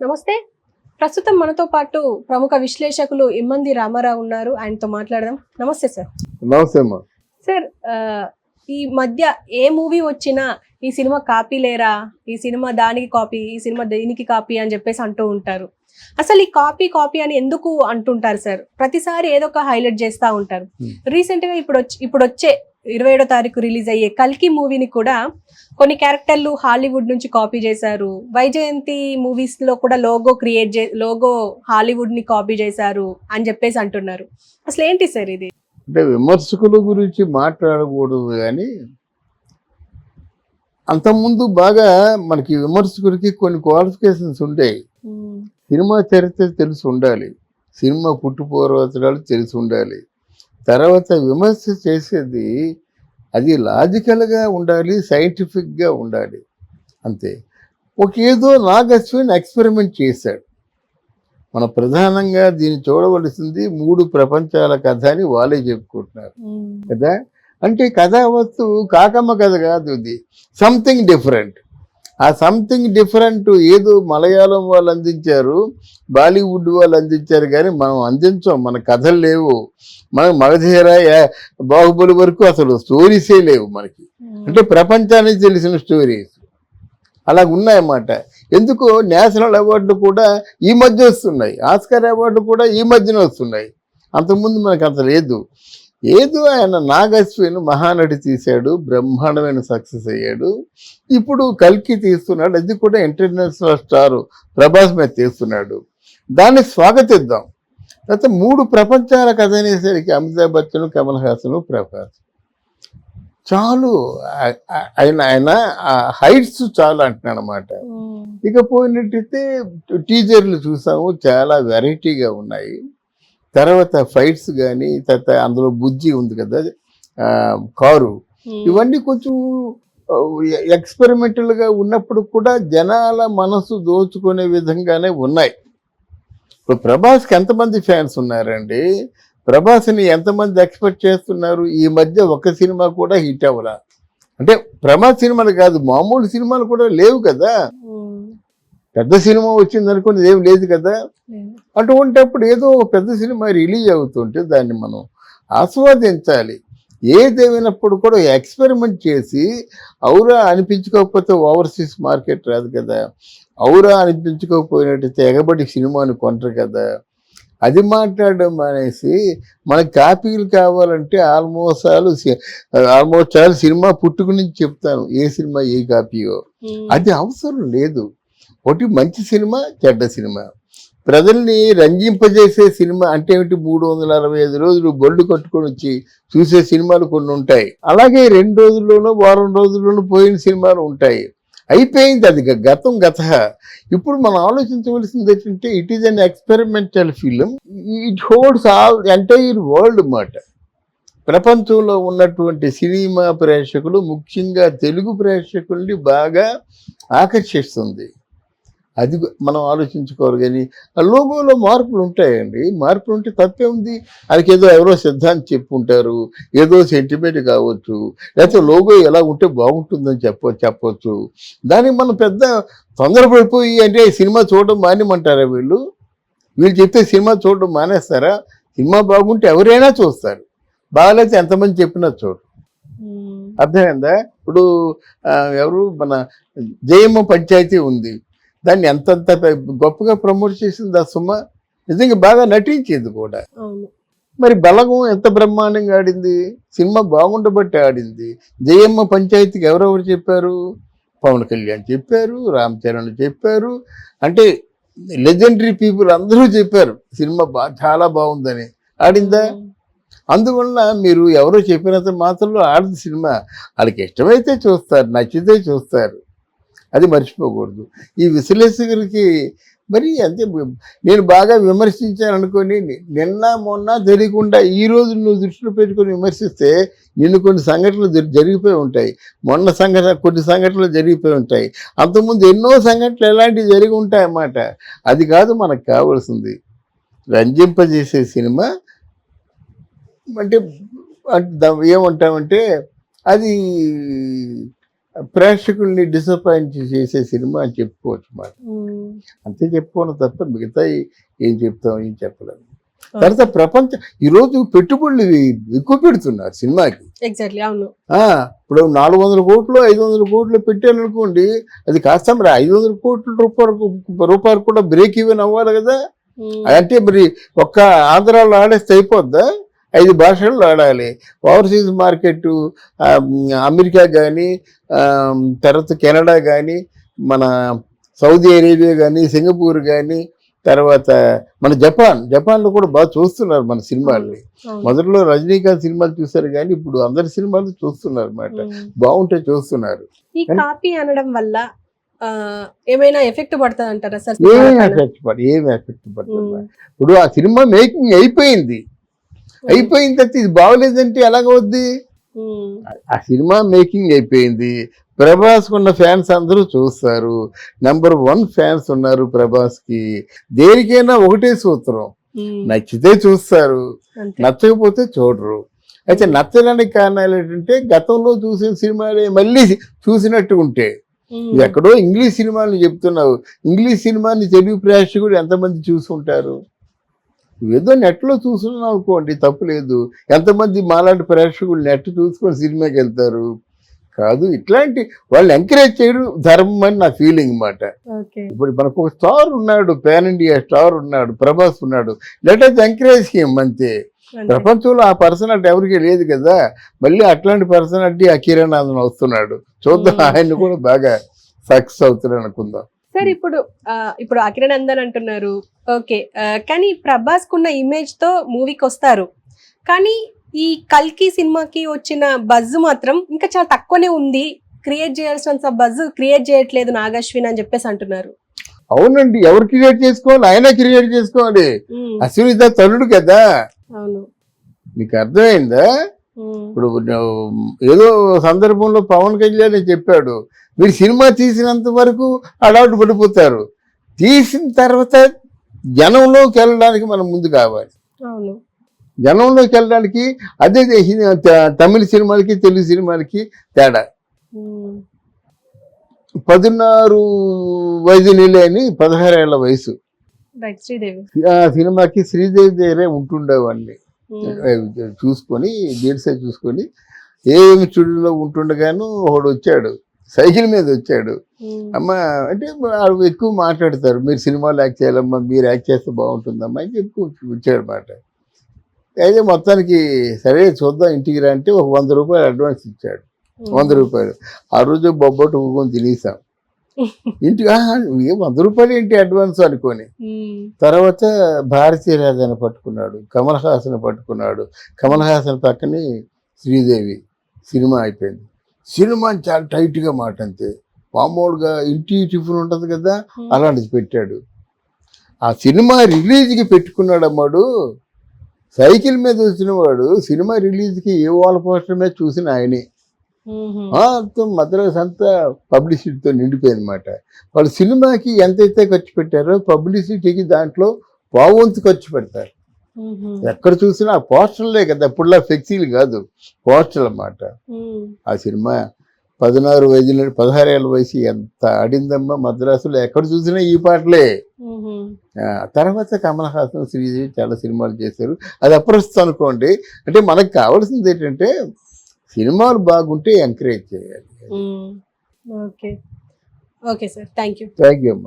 నమస్తే. ప్రస్తుతం మనతో పాటు ప్రముఖ విశ్లేషకులు ఇమ్మంది రామారావు ఉన్నారు. ఆయనతో మాట్లాడదాం. నమస్తే సార్. నమస్తే అమ్మా. సార్, ఈ మధ్య ఏ మూవీ వచ్చినా ఈ సినిమా కాపీ లేరా, ఈ సినిమా దానికి కాపీ, ఈ సినిమా దీనికి కాపీ అని చెప్పేసి అంటూ ఉంటారు. అసలు ఈ కాపీ కాపీ అని ఎందుకు అంటుంటారు సార్? ప్రతిసారి ఏదో ఒక హైలైట్ చేస్తూ ఉంటారు. రీసెంట్ గా ఇప్పుడు వచ్చే 27వ తారీఖు రిలీజ్ అయ్యే కల్కి మూవీని కూడా కొన్ని క్యారెక్టర్లు హాలీవుడ్ నుంచి కాపీ చేశారు. వైజయంతి మూవీస్ లో కూడా లోగో హాలీవుడ్ ని కాపీ చేశారు అని చెప్పేసి అంటున్నారు. అసలు ఏంటి సార్ ఇది? అంటే విమర్శకుల గురించి మాట్లాడకూడదు, కానీ అంతకుముందు బాగా మనకి విమర్శకుడికి కొన్ని క్వాలిఫికేషన్స్ ఉంటాయి. సినిమా చరిత్ర తెలిసి ఉండాలి, సినిమా పుట్టుపూర్వోత్తరాలు తెలిసి ఉండాలి. తర్వాత విమర్శ చేసేది అది లాజికల్గా ఉండాలి, సైంటిఫిక్గా ఉండాలి. అంతే. ఏదో నాగశ్విన్ ఎక్స్పెరిమెంట్ చేశాడు. మన ప్రధానంగా దీన్ని చూడవలసింది 3 ప్రపంచాల కథ అని వాళ్ళే చెప్పుకుంటున్నారు కదా. అంటే కథావస్తు కాకమ్మ కథ కాదు, ఇది సంథింగ్ డిఫరెంట్. ఆ సంథింగ్ డిఫరెంట్ ఏదో మలయాళం వాళ్ళు అందించారు, బాలీవుడ్ వాళ్ళు అందించారు, కానీ మనం అందించాం. మన కథలు లేవు. మనకు మగధీర, బాహుబలి వరకు అసలు స్టోరీసే లేవు మనకి. అంటే ప్రపంచానికి తెలిసిన స్టోరీస్ అలా ఉన్నాయన్నమాట. ఎందుకో నేషనల్ అవార్డులు కూడా ఈ మధ్య వస్తున్నాయి, ఆస్కార్ అవార్డులు కూడా ఈ మధ్యన వస్తున్నాయి. అంతకుముందు మనకు అంత లేదు. ఏదో ఆయన నాగశ్విన్ మహానటి తీశాడు, బ్రహ్మాండమైన సక్సెస్ అయ్యాడు. ఇప్పుడు కల్కి తీస్తున్నాడు, అది కూడా ఇంటర్నేషనల్ స్టార్ ప్రభాస్ మీద తీస్తున్నాడు. దాన్ని స్వాగతిద్దాం. తర్వాత 3 ప్రపంచాల కథ అనేసరికి అమితాబ్ బచ్చన్, కమల్ హాసన్, ప్రభాస్ చాలు. ఆయన హైట్స్ చాలు అంటున్నాడు అనమాట. ఇక పోయినట్టయితే టీజర్లు చూసాము, చాలా వెరైటీగా ఉన్నాయి. తర్వాత ఫైట్స్ కానీ, తర్వాత అందులో బుజ్జి ఉంది కదా, కారు, ఇవన్నీ కొంచెం ఎక్స్పెరిమెంటల్గా ఉన్నప్పుడు కూడా జనాల మనసు దోచుకునే విధంగానే ఉన్నాయి. ఇప్పుడు ప్రభాస్కి ఎంతమంది ఫ్యాన్స్ ఉన్నారండి? ప్రభాస్ని ఎంతమంది ఎక్స్పెక్ట్ చేస్తున్నారు? ఈ మధ్య ఒక సినిమా కూడా హిట్ అవ్వరా. అంటే ప్రభాస్ సినిమాలు కాదు, మామూలు సినిమాలు కూడా లేవు కదా. పెద్ద సినిమా వచ్చింది అనుకుని ఏం లేదు కదా. అటువంటిప్పుడు ఏదో ఒక పెద్ద సినిమా రిలీజ్ అవుతుంటే దాన్ని మనం ఆస్వాదించాలి. ఏదేమైనప్పుడు కూడా ఎక్స్పెరిమెంట్ చేసి ఔరా అనిపించుకోకపోతే ఓవర్సీస్ మార్కెట్ రాదు కదా. ఔరా అనిపించుకోకపోయినట్టయితే ఎగబడి సినిమాని కొంటారు కదా. అది మాట్లాడడం అనేసి మనకి కాపీలు కావాలంటే ఆల్మోస్ట్ ఆల్ సినిమా పుట్టుకు నుంచి చెప్తాను ఏ సినిమా ఏ కాపీయో. అది అవసరం లేదు. ఒకటి మంచి సినిమా, చెడ్డ సినిమా, ప్రజల్ని రంజింపజేసే సినిమా అంటే ఏమిటి, 365 రోజులు బొళ్ళు కట్టుకొని వచ్చి చూసే సినిమాలు కొన్ని ఉంటాయి. అలాగే 2 రోజుల్లోనూ వారం రోజుల్లోనూ పోయిన సినిమాలు ఉంటాయి. అయిపోయింది, అది గతం గత. ఇప్పుడు మనం ఆలోచించవలసింది ఏంటంటే it is an experimental film. It holds all entire world అన్నమాట. ప్రపంచంలో ఉన్నటువంటి సినిమా ప్రేక్షకులు, ముఖ్యంగా తెలుగు ప్రేక్షకుల్ని బాగా ఆకర్షిస్తుంది. అది మనం ఆలోచించుకోరు. కానీ ఆ లోగోలో మార్పులు ఉంటాయండి. మార్పులు ఉంటే తప్పే ఉంది. அதுకి ఏదో ఎవరో సిద్ధాంతం చెప్పుకుంటారు, ఏదో సెంటిమెంట్ కావచ్చు, లేకపోతే లోగో ఎలా ఉంటే బాగుంటుందని చెప్పవచ్చు. దానికి మనం పెద్ద తొందరపడిపోయి అంటే సినిమా చూడడం మానేమంటారా వీళ్ళు చెప్తే సినిమా చూడడం మానేస్తారా? సినిమా బాగుంటే ఎవరైనా చూస్తారు, బాగాలేతే ఎంతమంది చెప్పినా చూడు. అర్థమైందా? ఇప్పుడు ఎవరు మన జయమ్మ పంచాయతీ ఉంది, దాన్ని ఎంతంత గొప్పగా ప్రమోట్ చేసింది ఆ సుమ. నిజంగా బాగా నటించింది కూడా. మరి బలగం ఎంత బ్రహ్మాండంగా ఆడింది, సినిమా బాగుండబట్టి ఆడింది. జయమ్మ పంచాయతీకి ఎవరెవరు చెప్పారు? పవన్ కళ్యాణ్ చెప్పారు, రామ్ చరణ్ చెప్పారు, అంటే లెజెండరీ పీపుల్ అందరూ చెప్పారు సినిమా చాలా బాగుందని. ఆడిందా? అందువల్ల మీరు ఎవరో చెప్పినంత మాత్రంలో ఆడదు సినిమా. వాళ్ళకి ఇష్టమైతే చూస్తారు, నచ్చితే చూస్తారు, అది మర్చిపోకూడదు. ఈ విశ్లేషకులకి మరి అంతే. నేను బాగా విమర్శించాను అనుకొని నిన్న మొన్న తెలియకుండా ఈరోజు నువ్వు దృష్టిలో పెట్టుకొని విమర్శిస్తే నిన్ను కొన్ని సంఘటనలు జరిగిపోయి ఉంటాయి. కొన్ని సంఘటనలు జరిగిపోయి ఉంటాయి. అంతకుముందు ఎన్నో సంఘటనలు ఎలాంటివి జరిగి ఉంటాయి అన్నమాట. అది కాదు మనకు కావాల్సింది. రంజింపజేసే సినిమా అంటే ఏమంటామంటే అది ప్రేక్షకుల్ని డిసప్పాయింట్ చేసే సినిమా అని చెప్పుకోవచ్చు మాట. అంతే చెప్పుకోవడం తప్ప మిగతా ఏం చెప్తాం, ఏం చెప్పలేము. తర్వాత ప్రపంచం ఈరోజు పెట్టుబడులు ఎక్కువ పెడుతున్నారు సినిమాకి. ఎగ్జాక్ట్లీ, అవును. ఇప్పుడు 400 కోట్లు 500 కోట్లు పెట్టారనుకోండి, అది కాస్త మరి 500 కోట్ల రూపాయలు కూడా బ్రేక్ ఈవెన్ అవ్వాలి కదా. అంటే మరి ఒక్క ఆంధ్రాలో ఆడేస్తే అయిపోద్దా? 5 భాషల్లో ఆడాలి. ఓవర్సీస్ మార్కెట్ అమెరికా కానీ, తర్వాత కెనడా కానీ, మన సౌదీ అరేబియా కానీ, సింగపూర్ కానీ, తర్వాత మన జపాన్లో కూడా బాగా చూస్తున్నారు మన సినిమాల్ని. మొదట్లో రజనీకాంత్ సినిమాలు చూస్తారు కానీ ఇప్పుడు అందరి సినిమాలు చూస్తున్నారు అన్నమాట. బాగుంటే చూస్తున్నారు. ఈ కాపీ అనడం వల్ల ఏమైనా ఎఫెక్ట్ పడుతుంది అంటారా సార్? ఏం ఎఫెక్ట్ పడుతుంది? ఇప్పుడు ఆ సినిమా మేకింగ్ అయిపోయిన తర్వాత ఇది బాగోలేదంటే ఎలాగవుద్ది? ఆ సినిమా మేకింగ్ అయిపోయింది, ప్రభాస్ ఉన్న ఫ్యాన్స్ అందరూ చూస్తారు. నెంబర్ 1 ఫ్యాన్స్ ఉన్నారు ప్రభాస్ కి. దేనికైనా ఒకటే సూత్రం, నచ్చితే చూస్తారు, నచ్చకపోతే చూడరు. అయితే నచ్చడానికి కారణాలు ఏంటంటే గతంలో చూసిన సినిమాలే మళ్ళీ చూసినట్టు ఉంటే. ఎక్కడో ఇంగ్లీష్ సినిమాలు చెప్తున్నావు, ఇంగ్లీష్ సినిమాని తెలుగు ప్రేక్షకుడు ఎంతమంది చూసుకుంటారు? ఏదో నెట్లో చూస్తున్నావు అనుకోండి, తప్పులేదు. ఎంతమంది మాలాంటి ప్రేక్షకులు నెట్ చూసుకొని సినిమాకి వెళ్తారు? కాదు, ఇట్లాంటి వాళ్ళు ఎంకరేజ్ చేయడం ధర్మం అని నా ఫీలింగ్ అన్నమాట. ఇప్పుడు మనకు ఒక స్టార్ ఉన్నాడు, పాన్ ఇండియా స్టార్ ఉన్నాడు, ప్రభాస్ ఉన్నాడు, లెట్ us ఎంకరేజ్ హిమ్ అంతే. ప్రపంచంలో ఆ పర్సనాలిటీ ఎవరికి లేదు కదా. మళ్ళీ అట్లాంటి పర్సనాలిటీ ఆ కిరణ్ ఆనంద్ వస్తున్నాడు, చూద్దాం ఆయన కూడా బాగా సక్సెస్ అవుతున్నాడు అనుకుందాం. సార్ ఇప్పుడు అకిరణ్ అంటున్నారు, ఓకే, కానీ ప్రభాస్ కున్న ఇమేజ్ తో మూవీకి వస్తారు, కానీ ఈ కల్కి సినిమాకి వచ్చిన బజ్ మాత్రం ఇంకా చాలా తక్కువనే ఉంది, క్రియేట్ చేయాల్సిన బజ్ క్రియేట్ చేయట్లేదు నాగశ్విన్ అని చెప్పేసి అంటున్నారు. అవునండి, ఎవరు క్రియేట్ చేసుకోవాలి? ఆయన క్రియేట్ చేసుకోవాలి. అశ్విని తల్లుడు కదా. అవును, నీకు అర్థమైందా? ఇప్పుడు ఏదో సందర్భంలో పవన్ కళ్యాణ్ చెప్పాడు, మీరు సినిమా తీసినంత వరకు అలవాటు పడిపోతారు, తీసిన తర్వాత జనంలోకి వెళ్ళడానికి మనం ముందు కావాలి. అవును, జనంలోకి వెళ్ళడానికి అదే తమిళ సినిమాలకి తెలుగు సినిమాలకి తేడా. 16 వయసు అని 16 ఏళ్ల వయసు సినిమాకి శ్రీదేవి దగ్గరే ఉంటుండేవాడిని. చూసుకొని డేట్సే చూసుకొని ఏమి చుడులో ఉంటుండగాను ఒకడు వచ్చాడు, సైకిల్ మీద వచ్చాడు. అమ్మ అంటే ఎక్కువ మాట్లాడతారు, మీరు సినిమాలు యాక్ట్ చేయాలమ్మా, మీరు యాక్ట్ చేస్తే బాగుంటుందమ్మా అని చెప్పి వచ్చాడు మాట. అయితే మొత్తానికి సరే చూద్దాం ఇంటికి రా అంటే ఒక 100 రూపాయలు అడ్వాన్స్ ఇచ్చాడు. 100 రూపాయలు ఆ రోజు బొబ్బట్టు ఊకొని తినేసాం. ఇంటికి 100 రూపాయలు ఏంటి అడ్వాన్స్ అనుకొని. తర్వాత భారతీరాజాన్ని పట్టుకున్నాడు, కమల్ హాసన్ పట్టుకున్నాడు, కమల్ హాసన్ పక్కనే శ్రీదేవి. సినిమా అయిపోయింది. సినిమా చాలా టైట్గా మాట అంతే, మామూలుగా ఇంటి టిఫిన్ ఉంటుంది కదా అలాంటిది పెట్టాడు. ఆ సినిమా రిలీజ్కి పెట్టుకున్నాడు అమ్మాడు. సైకిల్ మీద వచ్చిన వాడు సినిమా రిలీజ్కి ఏ వాల్ పోస్టర్ మీద చూసిన ఆయనే. మద్రాస్ అంతా పబ్లిసిటీతో నిండిపోయింది అనమాట. వాళ్ళు సినిమాకి ఎంతైతే ఖర్చు పెట్టారో పబ్లిసిటీకి దాంట్లో పావంతు ఖర్చు పెడతారు. ఎక్కడ చూసినా పోస్టర్లే కదా, అప్పుడులా ఫ్లెక్సీలు కాదు, పోస్టర్లు అన్నమాట. ఆ సినిమా 16 ఏళ్ళ వయసు ఎంత ఆడిందమ్మా మద్రాసులో, ఎక్కడ చూసినా ఈ పాటలే. తర్వాత కమల్ హాసన్ శ్రీదేవి చాలా సినిమాలు చేశారు. అది అప్రస్తుతం అనుకోండి. అంటే మనకు కావాల్సింది ఏంటంటే సినిమాలు బాగుంటే ఎంకరేజ్ చేయాలి. ఓకే సార్, థ్యాంక్ యూ అమ్మా.